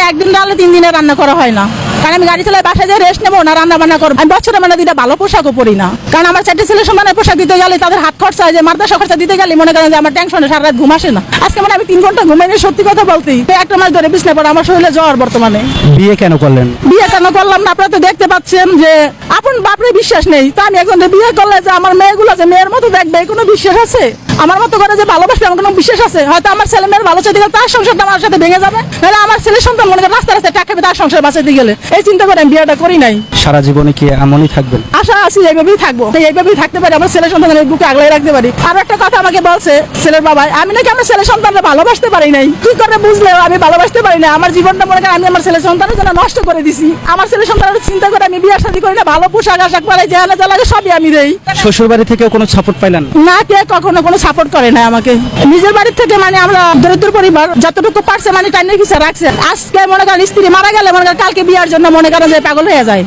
একদিন রান্না 3 দিনে রান্না করা হয় না, কারণ আমি গাড়ি চালাই, বাসায় যে রেস্ট নেবো না, রান্না বান্না করবো। আমি বছরে মানে 2টা ভালো পোশাকও পরি না, কারণ আমার 4টে ছেলে সমানের পোশাক দিতে গেলে তাদের হাত খরচা হয়, যে মাদ্রাসা খরচা দিতে গেলে মনে করেন যে আমার টেনশনে সারা রাত ঘুম আসে না। আজকে মানে আমি 3 ঘন্টা ঘুমাইনি, সত্যি কথা বলতেই 1 মাস ধরে বিছানায় পড়ে, আমার শরীরে জ্বর বর্তমানে। বিয়ে কেন করলেন? বিয়ে কেন করলাম না, আপনারা তো দেখতে পাচ্ছেন যে আপন বাপরে বিশ্বাস নেই, তো আমি একজন বিয়ে করলে যে আমার মেয়েগুলো যে মেয়ের মতো দেখবে কোনো বিশ্বাস আছে? আমার মতো করে যে ভালোবাসবে আমার কোনো বিশ্বাস আছে? হয়তো আমার ছেলে মেয়ের ভালো চাইতে গেলে তার সংসারটা আমার সাথে ভেঙে যাবে, নাহলে আমার ছেলে সন্তান মনে করে রাস্তা রাস্তায় টাকা খাবে তার সংসার বাঁচাইতে গেলে, এই চিন্তা করে আমি বিয়েটা করি নাই। সারা জীবনে কি এমনই থাকবেন? আশা আছি এইভাবেই থাকবো, এইভাবেই থাকতে পারি, আমার ছেলে সন্তানের বুকে আগলাই রাখতে পারি। আর একটা কথা আমাকে বলছে ছেলের বাবা, আমি নাকি আমার ছেলে সন্তানরা ভালোবাসতে পারি নাই। কি করে বুঝলেও আমি ভালোবাসতে পারি না? আমার জীবনটা মনে করেন আমি আমার ছেলে সন্তানের জন্য নষ্ট করে দিছি। আমার ছেলে সন্তানের চিন্তা করে আমি বিয়ে শাদী করি না, ভালো পোশাক আশাক পরে যেখানে যা লাগে সবই আমি দেই। শ্বশুর বাড়ি থেকেও কোনো সাপোর্ট পাইলেন? না, কে কখনো কোনো সাপোর্ট করে না আমাকে। নিজের বাড়ির থেকে মানে আমরা দরিদ্র পরিবার, যতটুকু পারছে মানে টাইনের কিছু রাখছে। আজকে মনে করেন স্ত্রী মারা গেলে মনে করেন কালকে বিয়ার জন্য মনে করেন যে পাগল হয়ে যায়।